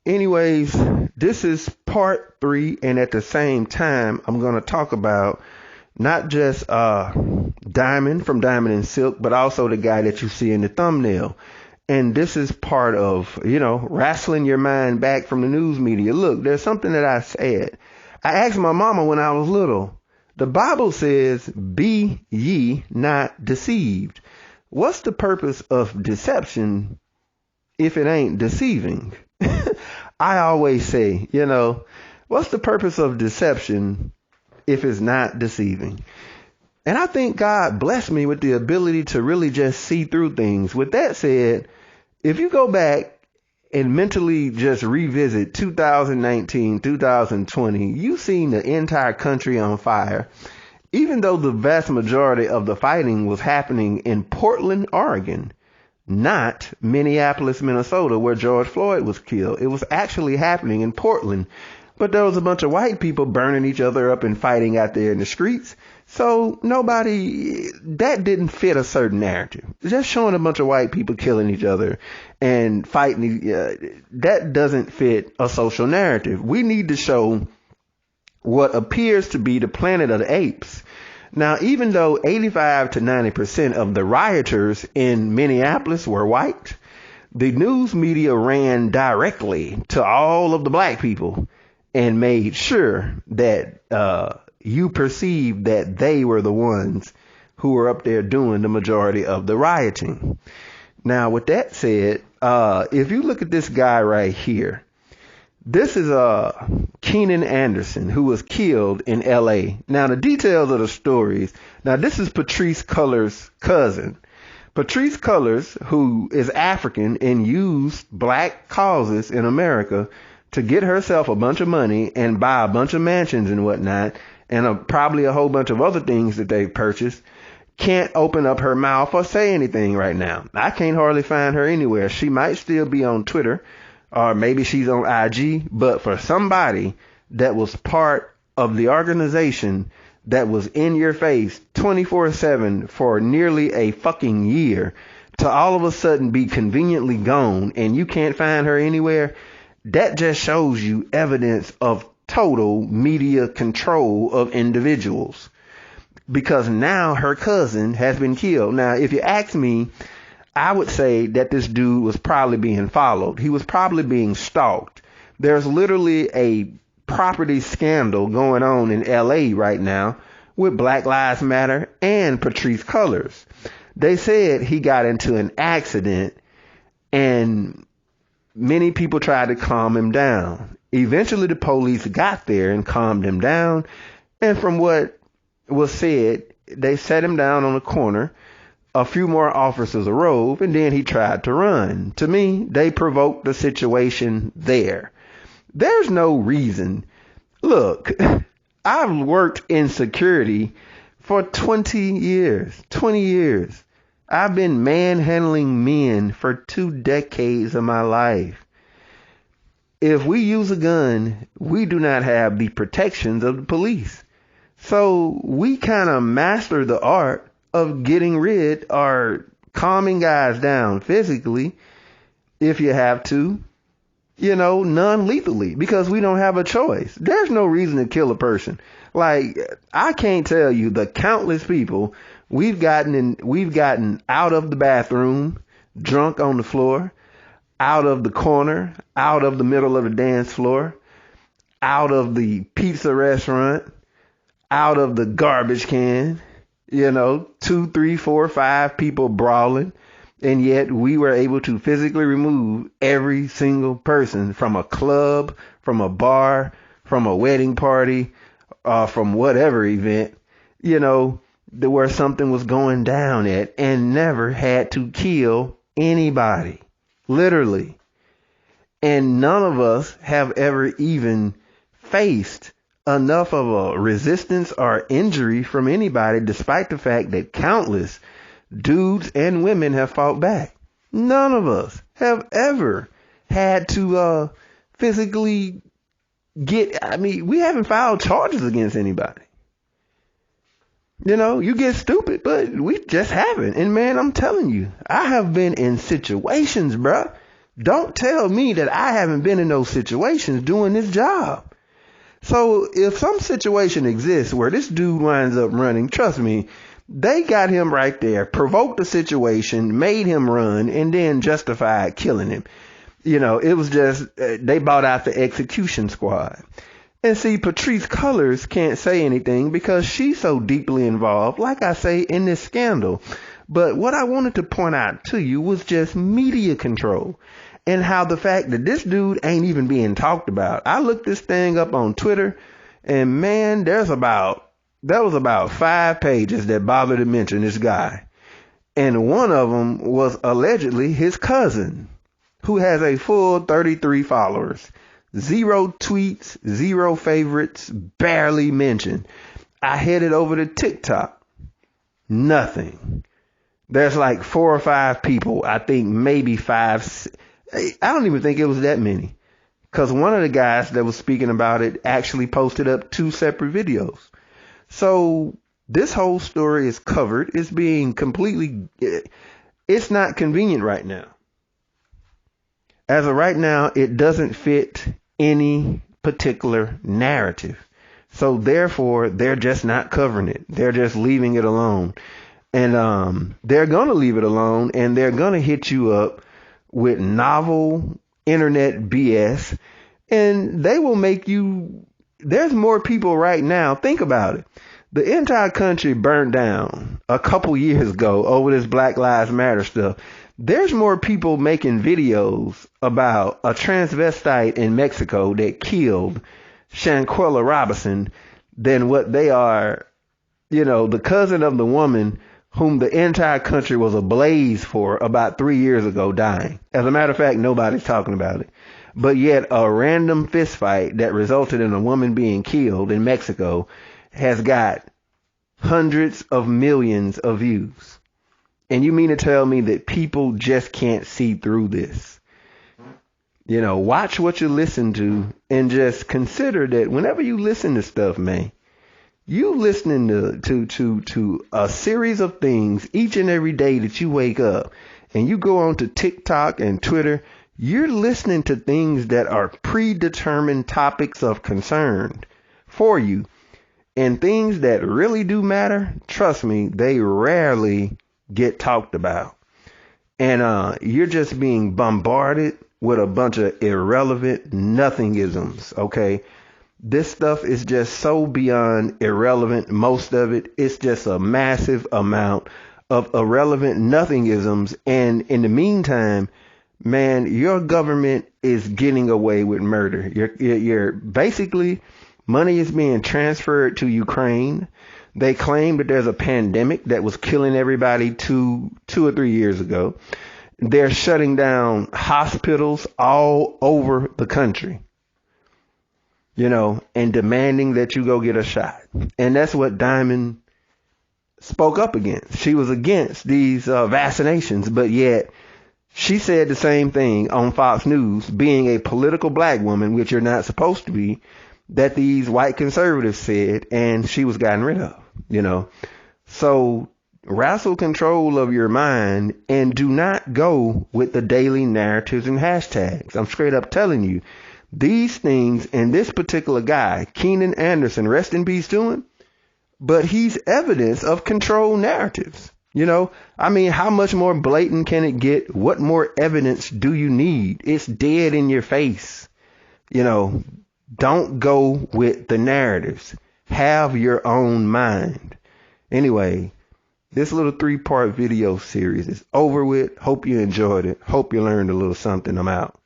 Anyways, this is part 3, and at the same time, I'm going to talk about not just Diamond from Diamond and Silk, but also the guy that you see in the thumbnail. And this is part of, wrestling your mind back from the news media. Look, there's something that I said. I asked my mama when I was little. The Bible says, "Be ye not deceived." What's the purpose of deception if it ain't deceiving? I always say, what's the purpose of deception if it's not deceiving? And I think God blessed me with the ability to really just see through things. With that said, if you go back and mentally just revisit 2019, 2020, you've seen the entire country on fire. Even though the vast majority of the fighting was happening in Portland, Oregon, not Minneapolis, Minnesota, where George Floyd was killed. It was actually happening in Portland. But there was a bunch of white people burning each other up and fighting out there in the streets. So that didn't fit a certain narrative. Just showing a bunch of white people killing each other and fighting, that doesn't fit a social narrative. We need to show what appears to be the Planet of the Apes. Now, even though 85 to 90% of the rioters in Minneapolis were white, the news media ran directly to all of the black people and made sure that you perceived that they were the ones who were up there doing the majority of the rioting. Now, with that said, if you look at this guy right here, this is Keenan Anderson, who was killed in L.A. Now, the details of the stories. Now, this is Patrisse Cullors' cousin. Patrisse Cullors, who is African and used black causes in America to get herself a bunch of money and buy a bunch of mansions and whatnot, and probably a whole bunch of other things that they've purchased, can't open up her mouth or say anything right now. I can't hardly find her anywhere. She might still be on Twitter, or maybe she's on IG, but for somebody that was part of the organization that was in your face 24/7 for nearly a fucking year to all of a sudden be conveniently gone and you can't find her anywhere, that just shows you evidence of total media control of individuals. Because now her cousin has been killed. Now, if you ask me, I would say that this dude was probably being followed. He was probably being stalked. There's literally a property scandal going on in LA right now with Black Lives Matter and Patrisse Cullors. They said he got into an accident and many people tried to calm him down. Eventually the police got there and calmed him down. And from what was said, they set him down on a corner. A few more officers arose, and then he tried to run. To me, they provoked the situation there. There's no reason. Look, I've worked in security for 20 years. 20 years. I've been manhandling men for 2 decades of my life. If we use a gun, we do not have the protections of the police. So we kind of master the art of getting rid or calming guys down physically, if you have to, non-lethally, because we don't have a choice. There's no reason to kill a person. Like, I can't tell you the countless people we've gotten out of the bathroom, drunk on the floor, out of the corner, out of the middle of the dance floor, out of the pizza restaurant, out of the garbage can. 2, 3, 4, 5 people brawling, and yet we were able to physically remove every single person from a club, from a bar, from a wedding party, from whatever event, where something was going down at, and never had to kill anybody, literally. And none of us have ever even faced enough of a resistance or injury from anybody, despite the fact that countless dudes and women have fought back. None of us have ever had to physically we haven't filed charges against anybody. You get stupid, but we just haven't. And man, I'm telling you, I have been in situations, bruh, Don't tell me that I haven't been in those situations doing this job. So if some situation exists where this dude winds up running, trust me, they got him right there, provoked the situation, made him run, and then justified killing him. It was just, they bought out the execution squad. And see, Pt3's Colors can't say anything because she's so deeply involved, like I say, in this scandal. But what I wanted to point out to you was just media control and how the fact that this dude ain't even being talked about. I looked this thing up on Twitter, and man, there was about 5 pages that bothered to mention this guy. And one of them was allegedly his cousin, who has a full 33 followers. 0 tweets, 0 favorites, barely mentioned. I headed over to TikTok. Nothing. There's like 4 or 5 people. I think maybe 5. I don't even think it was that many. Because one of the guys that was speaking about it actually posted up 2 separate videos. So this whole story is covered. It's being completely, it's not convenient right now. As of right now, it doesn't fit any particular narrative. So therefore, they're just not covering it. They're just leaving it alone. And they're going to leave it alone, and they're going to hit you up with novel internet BS, and they will make you, there's more people right now. Think about it. The entire country burned down a couple years ago over this Black Lives Matter stuff. There's more people making videos about a transvestite in Mexico that killed Shanquella Robinson than what they are, the cousin of the woman whom the entire country was ablaze for about 3 years ago dying. As a matter of fact, nobody's talking about it. But yet a random fist fight that resulted in a woman being killed in Mexico has got hundreds of millions of views. And you mean to tell me that people just can't see through this? Watch what you listen to and just consider that whenever you listen to stuff, man, you listening to a series of things each and every day that you wake up, and you go on to TikTok and Twitter, you're listening to things that are predetermined topics of concern for you. And things that really do matter, trust me, they rarely get talked about. And you're just being bombarded with a bunch of irrelevant nothingisms, okay? This stuff is just so beyond irrelevant. Most of it, it's just a massive amount of irrelevant nothingisms. And in the meantime, man, your government is getting away with murder. You're basically, money is being transferred to Ukraine. They claim that there's a pandemic that was killing everybody two or 3 years ago. They're shutting down hospitals all over the country, and demanding that you go get a shot. And that's what Diamond spoke up against. She was against these vaccinations, but yet she said the same thing on Fox News, being a political black woman, which you're not supposed to be, that these white conservatives said, and she was gotten rid of, So wrestle control of your mind and do not go with the daily narratives and hashtags. I'm straight up telling you, these things, and this particular guy, Keenan Anderson, rest in peace to him, but he's evidence of controlled narratives. How much more blatant can it get? What more evidence do you need? It's dead in your face. Don't go with the narratives. Have your own mind. Anyway, this little 3-part video series is over with. Hope you enjoyed it. Hope you learned a little something. I'm out.